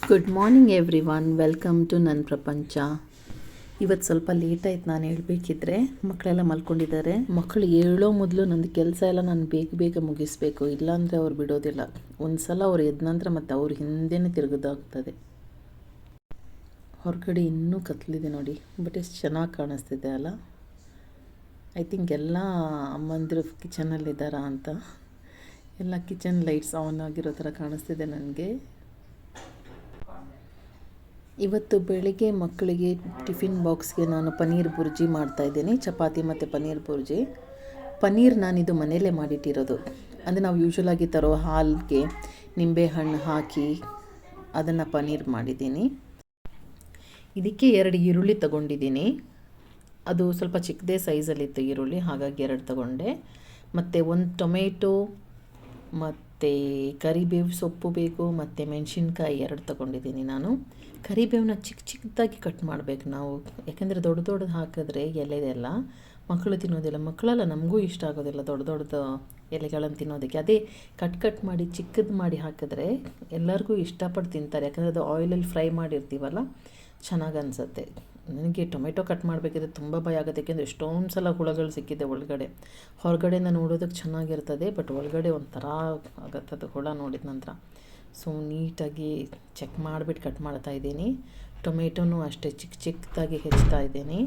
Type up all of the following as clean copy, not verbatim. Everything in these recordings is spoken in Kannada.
Good morning everyone, welcome to ನನ್ನ ಪ್ರಪಂಚ. ಇವತ್ತು ಸ್ವಲ್ಪ ಲೇಟ್ ಆಯ್ತು ನಾನು ಹೇಳಬೇಕಿದ್ರೆ. ಮಕ್ಕಳೆಲ್ಲ ಮಲ್ಕೊಂಡಿದ್ದಾರೆ. ಮಕ್ಕಳು ಹೇಳೋ ಮೊದಲು ನಂದು ಕೆಲಸ ಎಲ್ಲ ನಾನು ಬೇಗ ಬೇಗ ಮುಗಿಸ್ಬೇಕು, ಇಲ್ಲಾಂದರೆ ಅವ್ರು ಬಿಡೋದಿಲ್ಲ. ಒಂದು ಸಲ ಅವ್ರು ಎದ್ದ ನಂತರ ಮತ್ತು ಅವ್ರ ಹಿಂದೆನೇ ತಿರುಗೋದಾಗ್ತದೆ. ಹೊರಗಡೆ ಇನ್ನೂ ಕತ್ಲಿದೆ ನೋಡಿ, ಬಟ್ ಎಷ್ಟು ಚೆನ್ನಾಗಿ ಕಾಣಿಸ್ತಿದೆ ಅಲ್ಲ. ಐ ಥಿಂಕ್ ಎಲ್ಲ ಅಮ್ಮಂದಿರು ಕಿಚನಲ್ಲಿದ್ದಾರಾ ಅಂತ. ಎಲ್ಲ ಕಿಚನ್ ಲೈಟ್ಸ್ ಆನ್ ಆಗಿರೋ ಥರ ಕಾಣಿಸ್ತಿದೆ ನನಗೆ. ಇವತ್ತು ಬೆಳಿಗ್ಗೆ ಮಕ್ಕಳಿಗೆ ಟಿಫಿನ್ ಬಾಕ್ಸ್ಗೆ ನಾನು ಪನ್ನೀರ್ ಬುರ್ಜಿ ಮಾಡ್ತಾಯಿದ್ದೀನಿ. ಚಪಾತಿ ಮತ್ತು ಪನ್ನೀರ್ ಬುರ್ಜಿ. ಪನ್ನೀರ್ ನಾನಿದು ಮನೆಯಲ್ಲೇ ಮಾಡಿಟ್ಟಿರೋದು. ಅಂದರೆ ನಾವು ಯೂಶ್ವಲಾಗಿ ತರೋ ಹಾಲಿಗೆ ನಿಂಬೆಹಣ್ಣು ಹಾಕಿ ಅದನ್ನು ಪನ್ನೀರ್ ಮಾಡಿದ್ದೀನಿ. ಇದಕ್ಕೆ 2 ಈರುಳ್ಳಿ ತೊಗೊಂಡಿದ್ದೀನಿ. ಅದು ಸ್ವಲ್ಪ ಚಿಕ್ಕದೇ ಸೈಜಲ್ಲಿತ್ತು ಈರುಳ್ಳಿ, ಹಾಗಾಗಿ 2 ತೊಗೊಂಡೆ. ಮತ್ತು 1 ಟೊಮೆಟೊ ಮತ್ತು ಕರಿಬೇವು ಸೊಪ್ಪು ಬೇಕು, ಮತ್ತು ಮೆಣಸಿನ್ಕಾಯಿ 2 ತೊಗೊಂಡಿದ್ದೀನಿ ನಾನು. ಕರಿಬೇವನ್ನ ಚಿಕ್ಕದಾಗಿ ಕಟ್ ಮಾಡಬೇಕು ನಾವು, ಯಾಕೆಂದರೆ ದೊಡ್ಡದು ಹಾಕಿದ್ರೆ ಎಲೆದೆಲ್ಲ ಮಕ್ಕಳು ತಿನ್ನೋದಿಲ್ಲ. ಮಕ್ಕಳೆಲ್ಲ ನಮಗೂ ಇಷ್ಟ ಆಗೋದಿಲ್ಲ ದೊಡ್ಡದು ಎಲೆಗಳನ್ನು ತಿನ್ನೋದಕ್ಕೆ. ಅದೇ ಕಟ್ ಮಾಡಿ ಚಿಕ್ಕದು ಮಾಡಿ ಹಾಕಿದ್ರೆ ಎಲ್ಲರಿಗೂ ಇಷ್ಟಪಟ್ಟು ತಿಂತಾರೆ, ಯಾಕಂದರೆ ಅದು ಆಯಿಲಲ್ಲಿ ಫ್ರೈ ಮಾಡಿರ್ತೀವಲ್ಲ, ಚೆನ್ನಾಗಿ ಅನಿಸುತ್ತೆ. ನನಗೆ ಟೊಮೆಟೊ ಕಟ್ ಮಾಡಬೇಕಿದ್ರೆ ತುಂಬ ಭಯ ಆಗುತ್ತೆ, ಯಾಕೆಂದರೆ ಎಷ್ಟೊಂದು ಸಲ ಹುಳಗಳು ಸಿಕ್ಕಿದೆ ಒಳಗಡೆ. ಹೊರಗಡೆಯಿಂದ ನೋಡೋದಕ್ಕೆ ಚೆನ್ನಾಗಿರ್ತದೆ, ಬಟ್ ಒಳಗಡೆ ಒಂಥರ ಆಗುತ್ತದು ಹುಳ ನೋಡಿದ ನಂತರ. ಸೊ ನೀಟಾಗಿ ಚೆಕ್ ಮಾಡಿಬಿಟ್ಟು ಕಟ್ ಮಾಡ್ತಾ ಇದ್ದೀನಿ. ಟೊಮೆಟೊನೂ ಅಷ್ಟೇ ಚಿಕ್ಕದಾಗಿ ಹೆಚ್ಚ್ತಾ ಇದ್ದೀನಿ.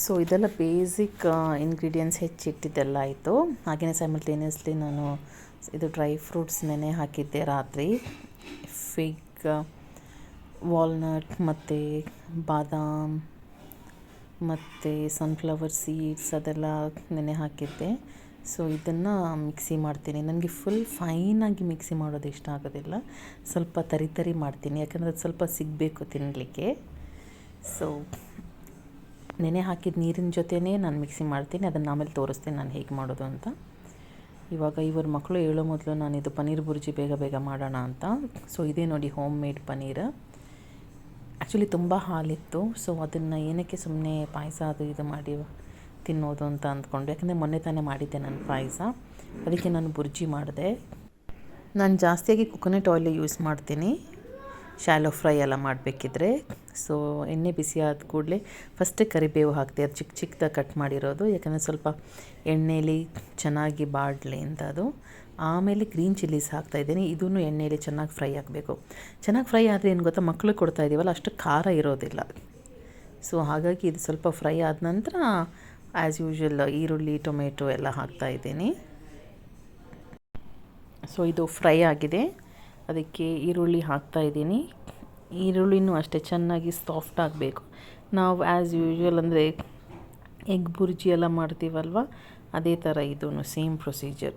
ಸೊ ಇದೆಲ್ಲ ಬೇಸಿಕ್ ಇಂಗ್ರೀಡಿಯೆಂಟ್ಸ್ ಹೆಚ್ಚಿಟ್ಟಿದ್ದೆಲ್ಲ ಆಯಿತು. ಹಾಗೆಯೇ ಸೈಮಲ್ಟೇನಿಯಸ್ಲಿ ನಾನು ಇದು ಡ್ರೈ ಫ್ರೂಟ್ಸ್ ನೆನೆ ಹಾಕಿದ್ದೆ ರಾತ್ರಿ. ಫಿಗ್, ವಾಲ್ನಟ್ ಮತ್ತು ಬಾದಾಮ್ ಮತ್ತು ಸನ್ಫ್ಲವರ್ ಸೀಡ್ಸ್ ಅದೆಲ್ಲ ನೆನೆ ಹಾಕಿದ್ದೆ. ಸೊ ಇದನ್ನು ಮಿಕ್ಸಿ ಮಾಡ್ತೀನಿ. ನನಗೆ ಫುಲ್ ಫೈನಾಗಿ ಮಿಕ್ಸಿ ಮಾಡೋದು ಇಷ್ಟ ಆಗೋದಿಲ್ಲ, ಸ್ವಲ್ಪ ತರಿ ಮಾಡ್ತೀನಿ, ಯಾಕಂದರೆ ಅದು ಸ್ವಲ್ಪ ಸಿಗಬೇಕು ತಿನ್ನಲಿಕ್ಕೆ. ಸೊ ನೆನೆ ಹಾಕಿದ ನೀರಿನ ಜೊತೆನೇ ನಾನು ಮಿಕ್ಸಿ ಮಾಡ್ತೀನಿ. ಅದನ್ನು ಆಮೇಲೆ ತೋರಿಸ್ತೀನಿ ನಾನು ಹೇಗೆ ಮಾಡೋದು ಅಂತ. ಇವಾಗ ಇವ್ರ ಮಕ್ಕಳು ಹೇಳೋ ಮೊದಲು ನಾನು ಇದು ಪನ್ನೀರ್ ಬುರ್ಜಿ ಬೇಗ ಮಾಡೋಣ ಅಂತ. ಸೊ ಇದೇ ನೋಡಿ ಹೋಮ್ ಮೇಡ್ ಪನ್ನೀರ್. ಆ್ಯಕ್ಚುಲಿ ತುಂಬ ಹಾಲಿತ್ತು, ಸೊ ಅದನ್ನು ಏನಕ್ಕೆ ಸುಮ್ಮನೆ ಪಾಯಸ ಅದು ಇದು ಮಾಡಿ ತಿನ್ನೋದು ಅಂತ ಅಂದ್ಕೊಂಡು, ಯಾಕಂದರೆ ಮೊನ್ನೆ ತಾನೇ ಮಾಡಿದ್ದೆ ನಾನು ಪಾಯಸ, ಅದಕ್ಕೆ ನಾನು ಬುರ್ಜಿ ಮಾಡಿದೆ. ನಾನು ಜಾಸ್ತಿಯಾಗಿ ಕೊಕೊನಟ್ ಆಯಿಲ್ ಯೂಸ್ ಮಾಡ್ತೀನಿ ಶಾಲೋ ಫ್ರೈ ಎಲ್ಲ ಮಾಡಬೇಕಿದ್ರೆ. ಸೊ ಎಣ್ಣೆ ಬಿಸಿ ಆದ ಕೂಡಲೇ ಫಸ್ಟೇ ಕರಿಬೇವು ಹಾಕ್ತೆ, ಅದು ಚಿಕ್ಕದಾಗಿ ಕಟ್ ಮಾಡಿರೋದು, ಯಾಕಂದರೆ ಸ್ವಲ್ಪ ಎಣ್ಣೆಯಲ್ಲಿ ಚೆನ್ನಾಗಿ ಬಾಡಲಿ ಅಂತ ಅದು. ಆಮೇಲೆ ಗ್ರೀನ್ ಚಿಲ್ಲೀಸ್ ಹಾಕ್ತಾಯಿದ್ದೀನಿ. ಇದೂ ಎಣ್ಣೆಯಲ್ಲಿ ಚೆನ್ನಾಗಿ ಫ್ರೈ ಆಗಬೇಕು. ಚೆನ್ನಾಗಿ ಫ್ರೈ ಆದರೆ ಏನು ಗೊತ್ತಾ, ಮಕ್ಕಳಿಗೆ ಕೊಡ್ತಾಯಿದ್ದೀವಲ್ಲ ಅಷ್ಟು ಖಾರ ಇರೋದಿಲ್ಲ. ಸೊ ಹಾಗಾಗಿ ಇದು ಸ್ವಲ್ಪ ಫ್ರೈ ಆದ ನಂತರ ಆ್ಯಸ್ ಯೂಶ್ವಲ್ ಈರುಳ್ಳಿ ಟೊಮೆಟೊ ಎಲ್ಲ ಹಾಕ್ತಾಯಿದ್ದೀನಿ. ಸೊ ಇದು ಫ್ರೈ ಆಗಿದೆ, ಅದಕ್ಕೆ ಈರುಳ್ಳಿ ಹಾಕ್ತಾಯಿದ್ದೀನಿ. ಈರುಳ್ಳಿನೂ ಅಷ್ಟೇ ಚೆನ್ನಾಗಿ ಸಾಫ್ಟ್ ಆಗಬೇಕು. ನಾವು ಆ್ಯಸ್ ಯೂಶ್ವಲ್ ಅಂದರೆ ಎಗ್ ಬುರ್ಜಿ ಎಲ್ಲ ಮಾಡ್ತೀವಲ್ವ, ಅದೇ ಥರ ಇದೂ ಸೇಮ್ ಪ್ರೊಸೀಜರ್.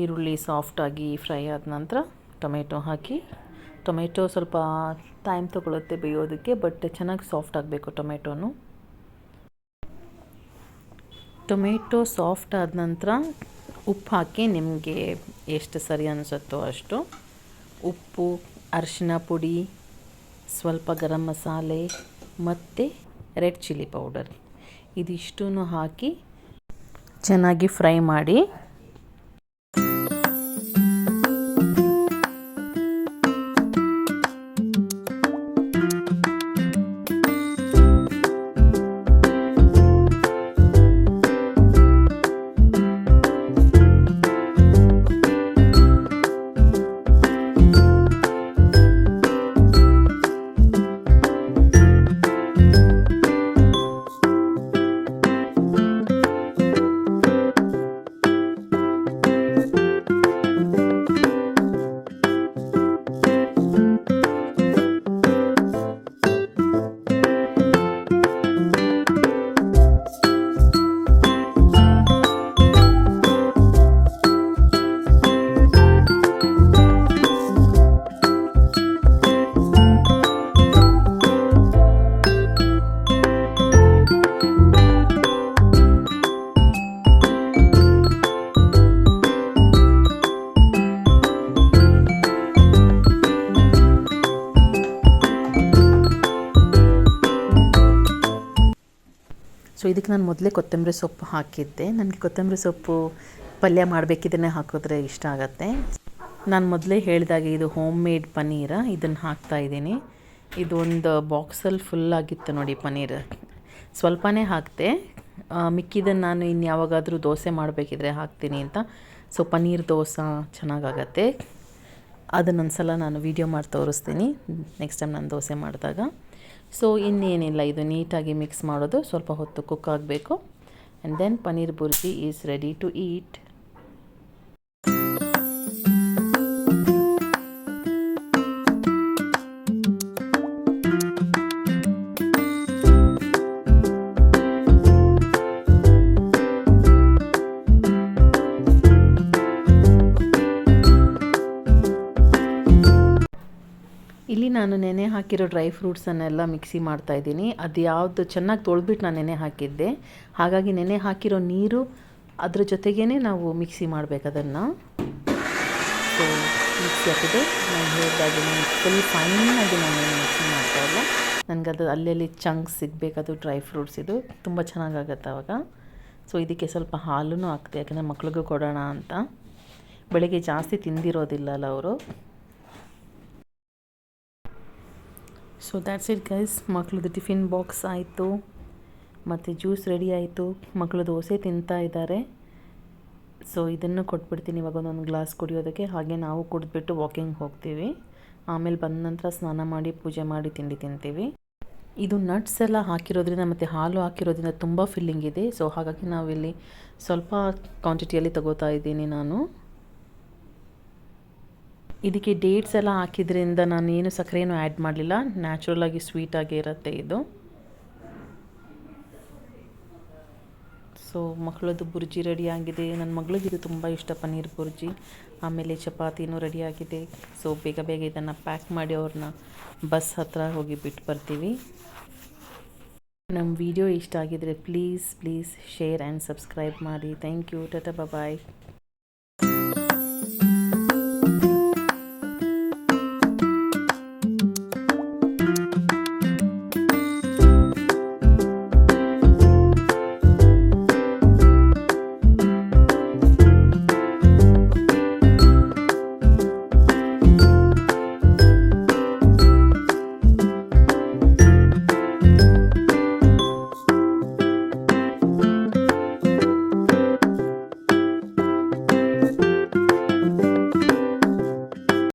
ಈರುಳ್ಳಿ ಸಾಫ್ಟಾಗಿ ಫ್ರೈ ಆದ ನಂತರ ಟೊಮೆಟೊ ಹಾಕಿ. ಟೊಮೆಟೊ ಸ್ವಲ್ಪ ಟೈಮ್ ತೊಗೊಳುತ್ತೆ ಬೇಯೋದಕ್ಕೆ, ಬಟ್ ಚೆನ್ನಾಗಿ ಸಾಫ್ಟ್ ಆಗಬೇಕು ಟೊಮೆಟೊನು. ಟೊಮೆಟೊ ಸಾಫ್ಟ್ ಆದ ನಂತರ ಉಪ್ಪು ಹಾಕಿ, ನಿಮಗೆ ಎಷ್ಟು ಸರಿ ಅನಿಸುತ್ತೋ ಅಷ್ಟು ಉಪ್ಪು, ಅರಿಶಿನ ಪುಡಿ, ಸ್ವಲ್ಪ ಗರಂ ಮಸಾಲೆ ಮತ್ತು ರೆಡ್ ಚಿಲ್ಲಿ ಪೌಡರ್ ಇದಿಷ್ಟೂ ಹಾಕಿ ಚೆನ್ನಾಗಿ ಫ್ರೈ ಮಾಡಿ. ಇದಕ್ಕೆ ನಾನು ಮೊದಲೇ ಕೊತ್ತಂಬರಿ ಸೊಪ್ಪು ಹಾಕಿದ್ದೆ. ನನಗೆ ಕೊತ್ತಂಬರಿ ಸೊಪ್ಪು ಪಲ್ಯ ಮಾಡಬೇಕಿದ್ರೆ ಹಾಕಿದ್ರೆ ಇಷ್ಟ ಆಗುತ್ತೆ. ನಾನು ಮೊದಲೇ ಹೇಳಿದಾಗೆ ಇದು ಹೋಮ್ ಮೇಡ್ ಪನ್ನೀರ, ಇದನ್ನು ಹಾಕ್ತಾಯಿದ್ದೀನಿ. ಇದು ಒಂದು ಬಾಕ್ಸಲ್ಲಿ ಫುಲ್ಲಾಗಿತ್ತು ನೋಡಿ ಪನ್ನೀರ್. ಸ್ವಲ್ಪನೇ ಹಾಕಿದೆ, ಮಿಕ್ಕಿದ್ದನ್ನು ನಾನು ಇನ್ನು ಯಾವಾಗಾದರೂ ದೋಸೆ ಮಾಡಬೇಕಿದ್ರೆ ಹಾಕ್ತೀನಿ ಅಂತ. ಸೊ ಪನ್ನೀರ್ ದೋಸೆ ಚೆನ್ನಾಗಾಗತ್ತೆ. ಅದನ್ನೊಂದು ಸಲ ನಾನು ವೀಡಿಯೋ ಮಾಡಿ ತೋರಿಸ್ತೀನಿ ನೆಕ್ಸ್ಟ್ ಟೈಮ್ ನಾನು ದೋಸೆ ಮಾಡಿದಾಗ. ಸೊ ಇನ್ನೇನಿಲ್ಲ, ಇದು ನೀಟಾಗಿ ಮಿಕ್ಸ್ ಮಾಡೋದು, ಸ್ವಲ್ಪ ಹೊತ್ತು ಕುಕ್ ಆಗಬೇಕು. And then paneer bhurji is ready to eat. ಇಲ್ಲಿ ನಾನು ನೆನೆ ಹಾಕಿರೋ ಡ್ರೈ ಫ್ರೂಟ್ಸನ್ನೆಲ್ಲ ಮಿಕ್ಸಿ ಮಾಡ್ತಾಯಿದ್ದೀನಿ. ಅದು ಯಾವುದು ಚೆನ್ನಾಗಿ ತೊಳೆದ್ಬಿಟ್ಟು ನಾನು ನೆನೆ ಹಾಕಿದ್ದೆ, ಹಾಗಾಗಿ ನೆನೆ ಹಾಕಿರೋ ನೀರು ಅದ್ರ ಜೊತೆಗೇ ನಾವು ಮಿಕ್ಸಿ ಮಾಡಬೇಕು ಅದನ್ನು. ಸೊ ಮಿಕ್ಸಿ ಹಾಕಿದೆ, ನಾನು ಹೇಳಿದಾಗೆ ಫುಲ್ ಫೈನಾಗಿ ನಾನು ಮಿಕ್ಸಿ ಮಾಡ್ತಾಯಿಲ್ಲ. ನನಗದು ಅಲ್ಲೆಲ್ಲಿ ಚಂಕ್ಸ್ ಸಿಗಬೇಕು, ಅದು ಡ್ರೈ ಫ್ರೂಟ್ಸ್ ಇದು ತುಂಬ ಚೆನ್ನಾಗಾಗತ್ತೆ ಆವಾಗ. ಸೊ ಇದಕ್ಕೆ ಸ್ವಲ್ಪ ಹಾಲೂ ಹಾಕ್ತೆ, ಯಾಕಂದರೆ ಮಕ್ಳಿಗೂ ಕೊಡೋಣ ಅಂತ. ಬೆಳಗ್ಗೆ ಜಾಸ್ತಿ ತಿಂದಿರೋದಿಲ್ಲಲ್ಲ ಅವರು. So that's it guys. ಮಕ್ಕಳದ್ದು ಟಿಫಿನ್ ಬಾಕ್ಸ್ ಆಯಿತು, ಮತ್ತು ಜ್ಯೂಸ್ ರೆಡಿ ಆಯಿತು. ಮಕ್ಕಳು ದೋಸೆ ತಿಂತಾ ಇದ್ದಾರೆ. ಸೊ ಇದನ್ನು ಕೊಟ್ಬಿಡ್ತೀನಿ ಇವಾಗ ಒಂದೊಂದು ಗ್ಲಾಸ್ ಕುಡಿಯೋದಕ್ಕೆ. ಹಾಗೆ ನಾವು ಕುಡಿದ್ಬಿಟ್ಟು ವಾಕಿಂಗ್ ಹೋಗ್ತೀವಿ. ಆಮೇಲೆ ಬಂದ ನಂತರ ಸ್ನಾನ ಮಾಡಿ ಪೂಜೆ ಮಾಡಿ ತಿಂಡಿ ತಿಂತೀವಿ. ಇದು ನಟ್ಸ್ ಎಲ್ಲ ಹಾಕಿರೋದ್ರಿಂದ ಮತ್ತು ಹಾಲು ಹಾಕಿರೋದ್ರಿಂದ ತುಂಬ ಫಿಲ್ಲಿಂಗ್ ಇದೆ. ಸೊ ಹಾಗಾಗಿ ನಾವಿಲ್ಲಿ ಸ್ವಲ್ಪ ಕ್ವಾಂಟಿಟಿಯಲ್ಲಿ ತಗೋತಾ ಇದ್ದೀನಿ ನಾನು. ಇದಕ್ಕೆ ಡೇಟ್ಸ್ ಎಲ್ಲ ಹಾಕಿದ್ರಿಂದ ನಾನು ಏನು ಸಕ್ಕರೆನೂ ಆ್ಯಡ್ ಮಾಡಲಿಲ್ಲ, ನ್ಯಾಚುರಲಾಗಿ ಸ್ವೀಟಾಗಿ ಇರುತ್ತೆ ಇದು. ಸೊ ಮಕ್ಕಳದ್ದು ಬುರ್ಜಿ ರೆಡಿಯಾಗಿದೆ. ನನ್ನ ಮಗಳಿಗೆ ಇದು ತುಂಬ ಇಷ್ಟ, ಪನ್ನೀರ್ ಬುರ್ಜಿ. ಆಮೇಲೆ ಚಪಾತಿನೂ ರೆಡಿಯಾಗಿದೆ. ಸೊ ಬೇಗ ಬೇಗ ಇದನ್ನು ಪ್ಯಾಕ್ ಮಾಡಿ ಅವ್ರನ್ನ ಬಸ್ ಹತ್ರ ಹೋಗಿ ಬಿಟ್ಟು ಬರ್ತೀವಿ. ನಮ್ಮ ವಿಡಿಯೋ ಇಷ್ಟ ಆಗಿದರೆ ಪ್ಲೀಸ್ ಶೇರ್ ಆ್ಯಂಡ್ ಸಬ್ಸ್ಕ್ರೈಬ್ ಮಾಡಿ. Thank you. Tata bye.